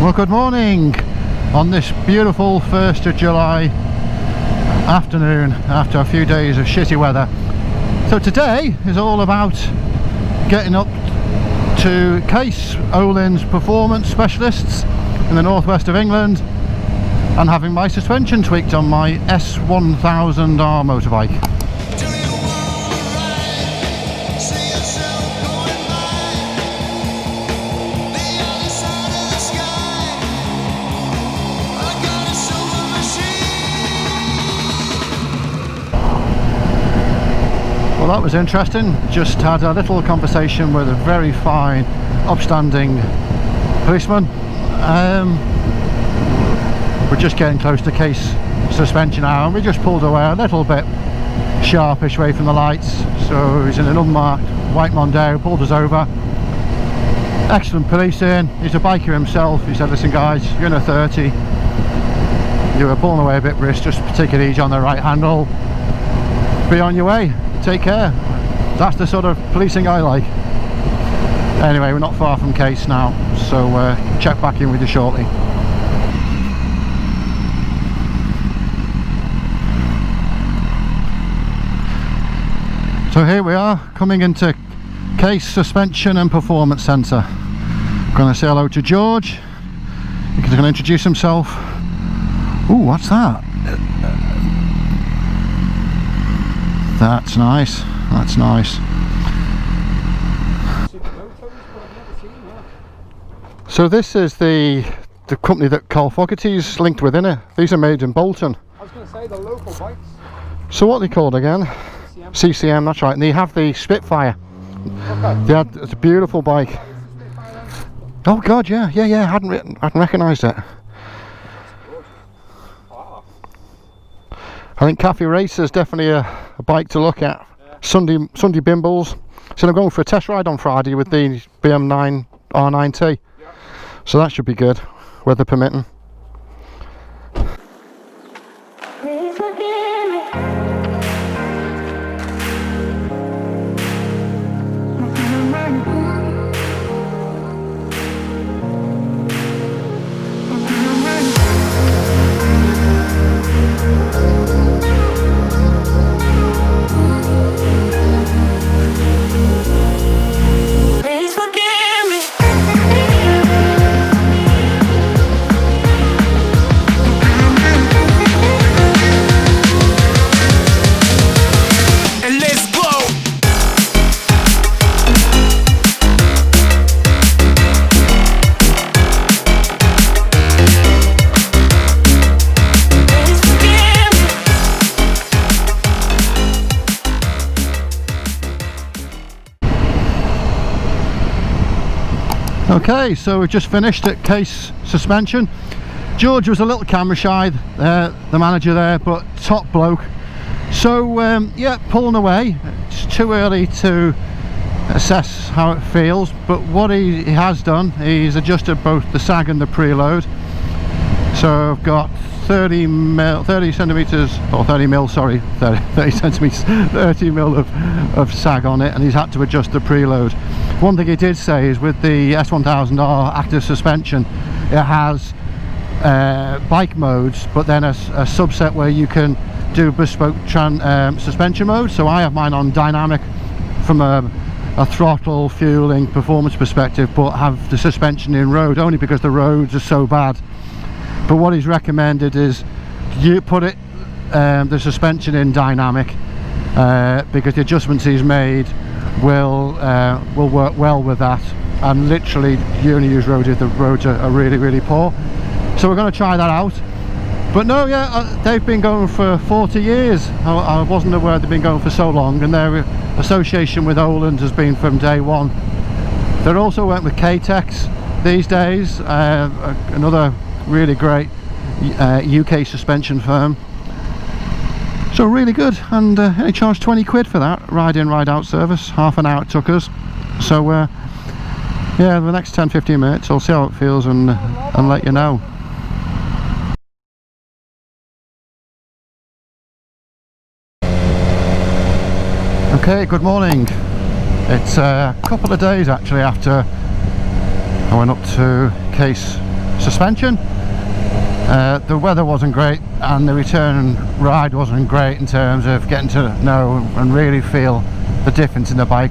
Well, good morning on this beautiful 1st of July afternoon after a few days of shitty weather. So today is all about getting up to Case Olin's Performance Specialists in the northwest of England and having my suspension tweaked on my S1000R motorbike. Well, that was interesting. Just had a little conversation with a very fine, upstanding policeman. We're just getting close to Case suspension now, and we just pulled away a little bit sharpish away from the lights. So he's in an unmarked white Mondeo, pulled us over. Excellent policing. He's a biker himself. He said, listen guys, you're in a 30, you were pulling away a bit brisk, just take it easy on the right handle, be on your way. Take care. That's the sort of policing I like. Anyway, we're not far from Case now, so check back in with you shortly. So here we are, coming into Case Suspension and Performance Centre. I'm going to say hello to George. He's going to introduce himself. Ooh, what's that? That's nice, that's nice. So this is the company that Carl Fogarty's linked with, innit? These are made in Bolton. I was going to say the local bikes. So what are they called again? CCM, that's right. And they have the Spitfire. Okay. It's a beautiful bike. Oh god, yeah. I hadn't recognised it. I think Cafe Racer is definitely a bike to look at. Yeah. Sunday Bimbles. So I'm going for a test ride on Friday with the BMW R9T. Yeah. So that should be good, weather permitting. Okay, so we've just finished at Case Suspension. George was a little camera shy, the manager there, but top bloke. So yeah, pulling away. It's too early to assess how it feels, but what he has done, he's adjusted both the sag and the preload. So I've got 30 centimeters of sag on it, and he's had to adjust the preload. One thing he did say is with the S1000R active suspension, it has bike modes, but then a subset where you can do bespoke suspension mode. So I have mine on dynamic from a throttle, fueling, performance perspective, but have the suspension in road only because the roads are so bad. But what he's recommended is you put it the suspension in dynamic because the adjustments he's made will work well with that, and literally you only use roads if the roads are really poor. So we're going to try that out. But no, yeah, they've been going for 40 years. I wasn't aware they've been going for so long, and their association with Olin's has been from day one. They're also went with K-Tex these days, another really great UK suspension firm. So really good, and only charged 20 quid for that ride in ride out service. Half an hour it took us. So yeah, the next 10-15 minutes I'll see how it feels and let you know. Okay, good morning. It's a couple of days actually after I went up to Case suspension. The weather wasn't great, and the return ride wasn't great in terms of getting to know and really feel the difference in the bike.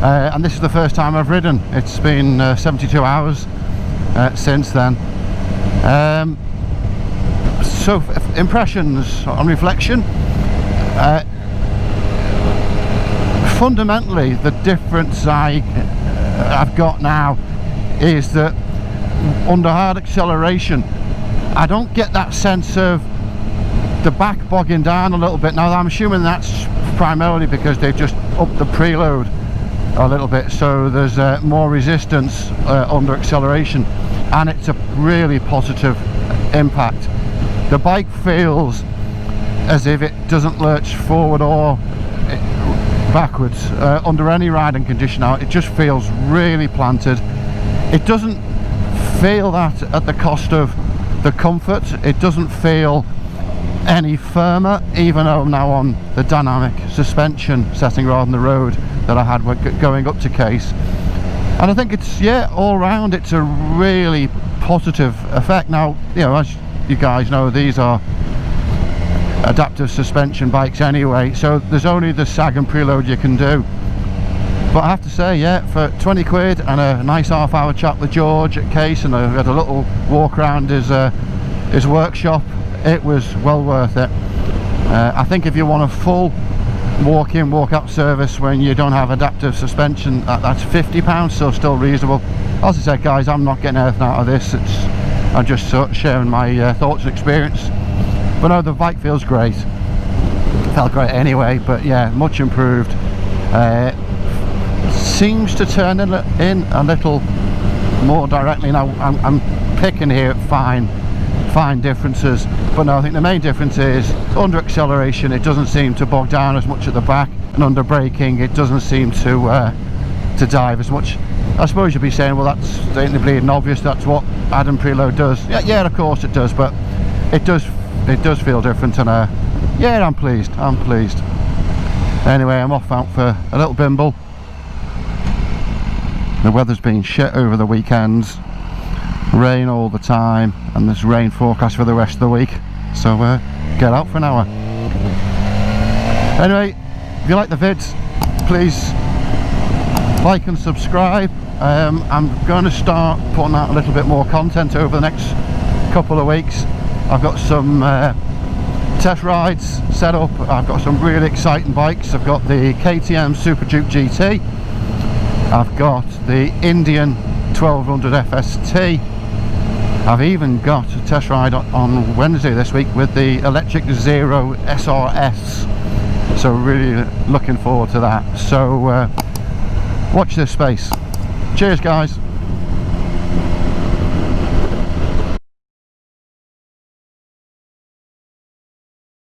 And this is the first time I've ridden. It's been 72 hours since then. So impressions on reflection. Fundamentally, the difference I've got now is that under hard acceleration, I don't get that sense of the back bogging down a little bit. Now, I'm assuming that's primarily because they've just upped the preload a little bit, so there's more resistance under acceleration, and it's a really positive impact. The bike feels as if it doesn't lurch forward or backwards under any riding condition. Now, it just feels really planted. It doesn't feel that at the cost of the comfort. It doesn't feel any firmer, even though I'm now on the dynamic suspension setting rather than the road that I had going up to Case. And I think it's, yeah, all round it's a really positive effect. Now, you know, as you guys know, these are adaptive suspension bikes anyway, so there's only the sag and preload you can do. But I have to say, yeah, for 20 quid and a nice half-hour chat with George at Case, and I had a little walk around his workshop, it was well worth it. I think if you want a full walk-in, walk-out service when you don't have adaptive suspension, that's £50, so still reasonable. As I said, guys, I'm not getting anything out of this. I'm just sort of sharing my thoughts and experience. But no, the bike feels great. Felt great anyway, but yeah, much improved. Seems to turn in a little more directly. Now, I'm picking here at fine differences, but no, I think the main difference is under acceleration it doesn't seem to bog down as much at the back, and under braking it doesn't seem to dive as much. I suppose you'll be saying, well, that's stating bleeding obvious, that's what add-in preload does. Yeah, of course it does, but it does feel different, and yeah, I'm pleased. Anyway, I'm off out for a little bimble. The weather's been shit over the weekends, rain all the time, and there's rain forecast for the rest of the week, so get out for an hour. Anyway, if you like the vids, please like and subscribe. I'm going to start putting out a little bit more content over the next couple of weeks. I've got some test rides set up. I've got some really exciting bikes. I've got the KTM Super Duke GT, I've got the Indian 1200 FST, I've even got a test ride on Wednesday this week with the Electric Zero SRS, so really looking forward to that. So watch this space. Cheers, guys.